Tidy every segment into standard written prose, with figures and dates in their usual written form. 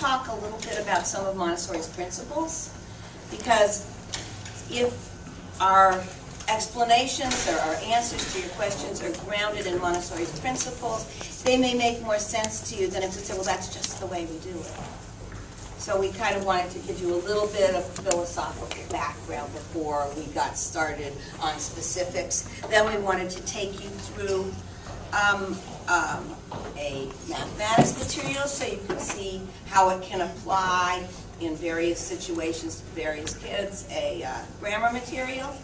talk a little bit about some of Montessori's principles, because if our explanations or our answers to your questions are grounded in Montessori's principles, they may make more sense to you than if we say, well, that's just the way we do it. So we kind of wanted to give you a little bit of philosophical background before we got started on specifics. Then we wanted to take you through a mathematics material so you can see how it can apply in various situations to various kids, a grammar material,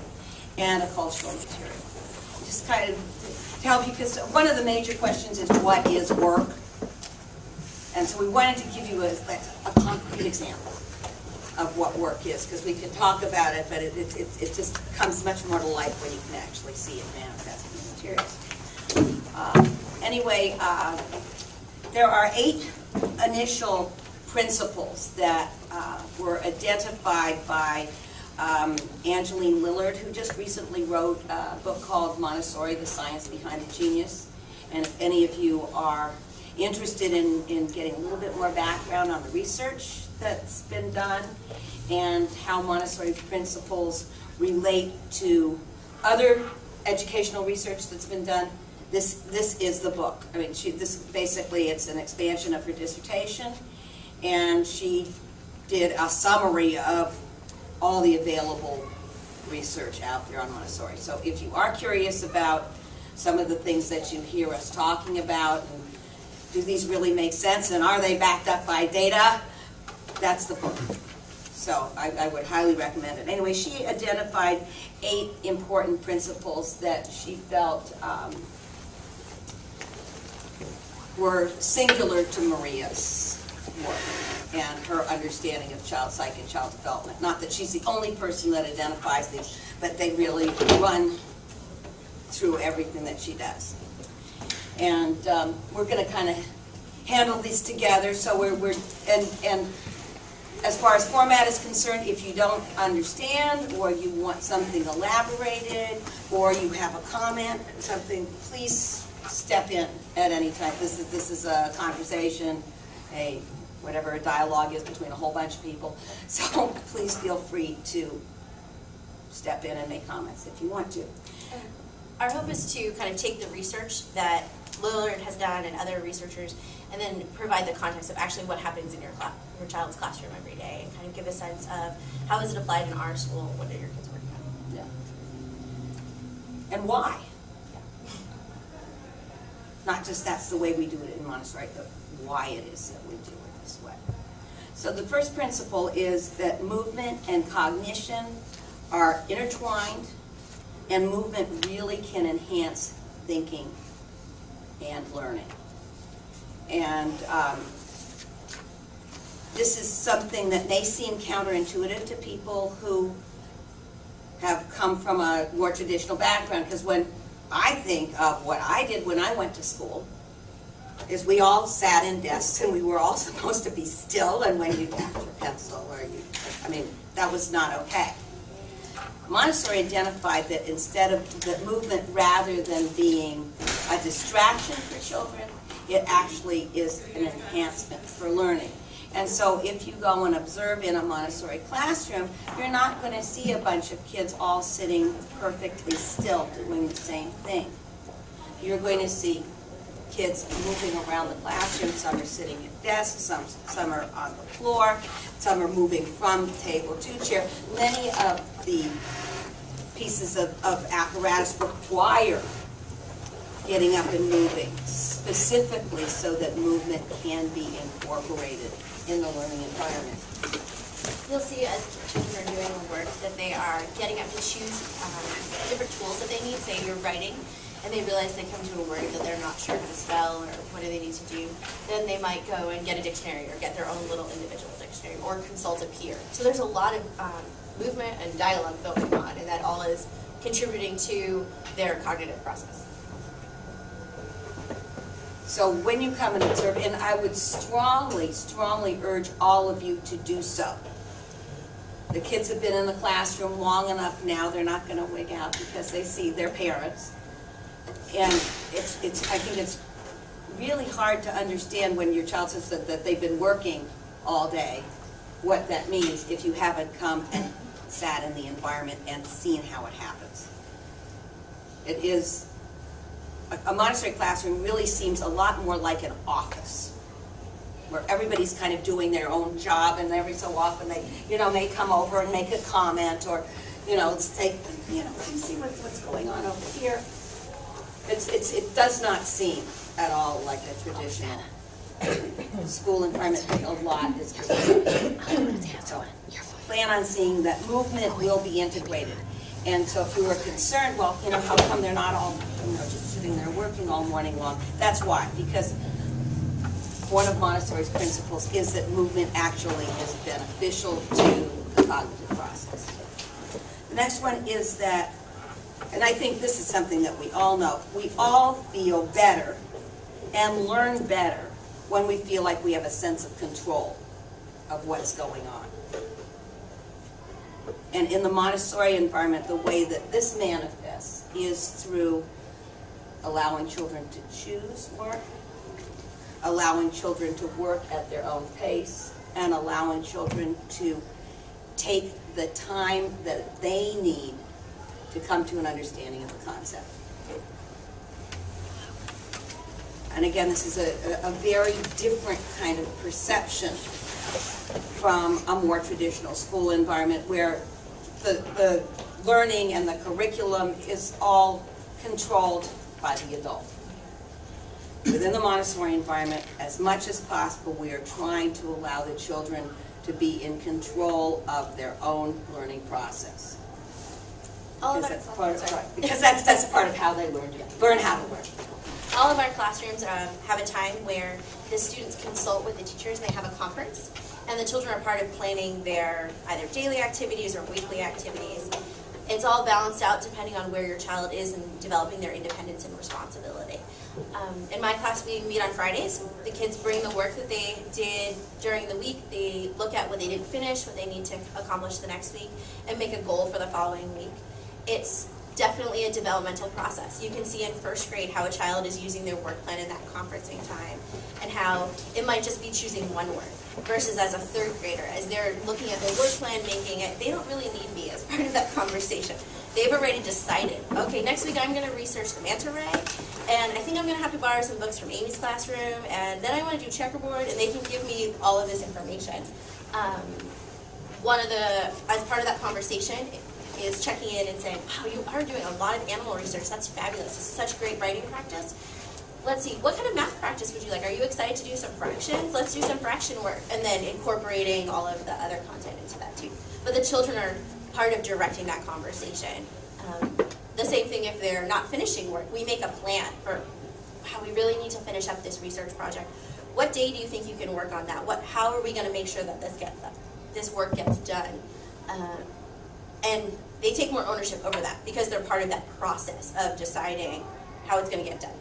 and a cultural material. Just kind of to help you, because one of the major questions is what is work? And so we wanted to give you a concrete example of what work is, because we can talk about it, but it just comes much more to life when you can actually see it manifest in the materials. Anyway, there are 8 initial principles that were identified by Angeline Lillard, who just recently wrote a book called Montessori, The Science Behind the Genius. And if any of you are interested in getting a little bit more background on the research that's been done and how Montessori principles relate to other educational research that's been done, this is the book. I mean, this basically, it's an expansion of her dissertation, and she did a summary of all the available research out there on Montessori. So if you are curious about some of the things that you hear us talking about, and do these really make sense, and are they backed up by data, that's the book. So I would highly recommend it. Anyway, she identified 8 important principles that she felt were singular to Maria's work and her understanding of child psych and child development. Not that she's the only person that identifies these, but they really run through everything that she does. And we're going to kind of handle these together. So and as far as format is concerned, if you don't understand or you want something elaborated or you have a comment, something, please step in at any time. This is a conversation, whatever a dialogue is between a whole bunch of people. So please feel free to step in and make comments if you want to. Our hope is to kind of take the research that Lillard has done and other researchers, and then provide the context of actually what happens in your child's classroom every day, and kind of give a sense of how is it applied in our school, what are your kids working on. Yeah. And why? Not just that's the way we do it in Montessori, but why it is that we do it this way. So the first principle is that movement and cognition are intertwined, and movement really can enhance thinking and learning. And this is something that may seem counterintuitive to people who have come from a more traditional background, because when I think of what I did when I went to school, is we all sat in desks and we were all supposed to be still, and when you tapped your pencil or that was not okay. Montessori identified that instead of the movement, rather than being a distraction for children, it actually is an enhancement for learning. And so if you go and observe in a Montessori classroom, you're not going to see a bunch of kids all sitting perfectly still doing the same thing. You're going to see kids moving around the classroom. Some are sitting at desks, some are on the floor, some are moving from table to chair. Many of the pieces of apparatus require getting up and moving, specifically so that movement can be incorporated in the learning environment. You'll see as children are doing work that they are getting up to choose different tools that they need. Say you're writing, and they realize they come to a word that they're not sure how to spell or what do they need to do, then they might go and get a dictionary or get their own little individual dictionary or consult a peer. So there's a lot of movement and dialogue going on, and that all is contributing to their cognitive process. So when you come and observe, and I would strongly, strongly urge all of you to do so. The kids have been in the classroom long enough now, they're not going to wig out because they see their parents. And I think it's really hard to understand when your child says that they've been working all day what that means if you haven't come and sat in the environment and seen how it happens. It is, a Montessori classroom really seems a lot more like an office, where everybody's kind of doing their own job, and every so often they, may come over and make a comment, or, say, come see what's going on over here. It does not seem at all like a traditional school environment. A lot is so plan on seeing that movement will be integrated. And so if you were concerned, well, how come they're not all, just sitting there working all morning long? That's why, because one of Montessori's principles is that movement actually is beneficial to the cognitive process. The next one is that, and I think this is something that we all know, we all feel better and learn better when we feel like we have a sense of control of what's going on. And in the Montessori environment, the way that this manifests is through allowing children to choose work, allowing children to work at their own pace, and allowing children to take the time that they need to come to an understanding of the concept. And again, this is a very different kind of perception from a more traditional school environment where the learning and the curriculum is all controlled by the adult. Within the Montessori environment, as much as possible, we are trying to allow the children to be in control of their own learning process. Because that's part of how they learn how to learn. All of our classrooms have a time where the students consult with the teachers and they have a conference, and the children are part of planning their either daily activities or weekly activities. It's all balanced out depending on where your child is in developing their independence and responsibility. In my class, we meet on Fridays. The kids bring the work that they did during the week. They look at what they didn't finish, what they need to accomplish the next week, and make a goal for the following week. It's definitely a developmental process. You can see in first grade how a child is using their work plan in that conferencing time, and how it might just be choosing one word, versus as a third grader, as they're looking at their work plan, making it, they don't really need me as part of that conversation. They've already decided, okay, next week I'm going to research the manta ray, and I think I'm going to have to borrow some books from Amy's classroom, and then I want to do checkerboard, and they can give me all of this information. As part of that conversation, is checking in and saying, wow, you are doing a lot of animal research. That's fabulous. It's such great writing practice. Let's see, what kind of math practice would you like? Are you excited to do some fractions? Let's do some fraction work. And then incorporating all of the other content into that too. But the children are part of directing that conversation. The same thing if they're not finishing work. We make a plan for how we really need to finish up this research project. What day do you think you can work on that? How are we going to make sure that this work gets done? And they take more ownership over that because they're part of that process of deciding how it's going to get done.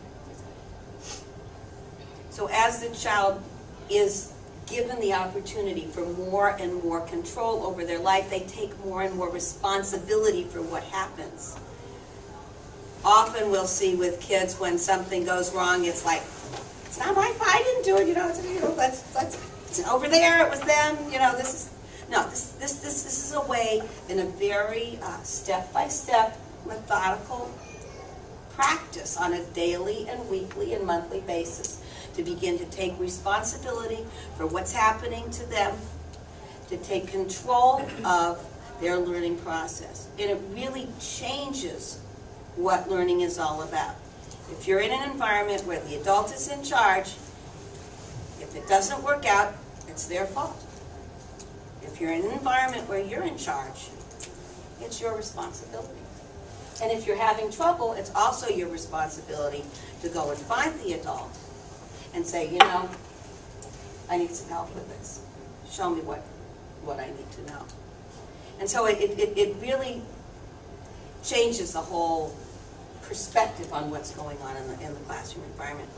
So as the child is given the opportunity for more and more control over their life, they take more and more responsibility for what happens. Often we'll see with kids when something goes wrong, it's like, it's not my fault, I didn't do it, it's over there, it was them, this is. No, this is a way, in a very step-by-step, methodical practice on a daily and weekly and monthly basis to begin to take responsibility for what's happening to them, to take control of their learning process. And it really changes what learning is all about. If you're in an environment where the adult is in charge, if it doesn't work out, it's their fault. If you're in an environment where you're in charge, it's your responsibility. And if you're having trouble, it's also your responsibility to go and find the adult and say, I need some help with this. Show me what I need to know. And so it really changes the whole perspective on what's going on in the classroom environment.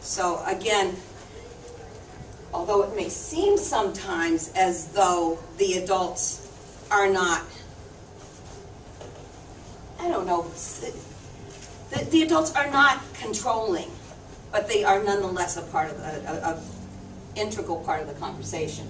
So again, although it may seem sometimes as though the adults are not, the adults are not controlling, but they are nonetheless a part of an integral part of the conversation.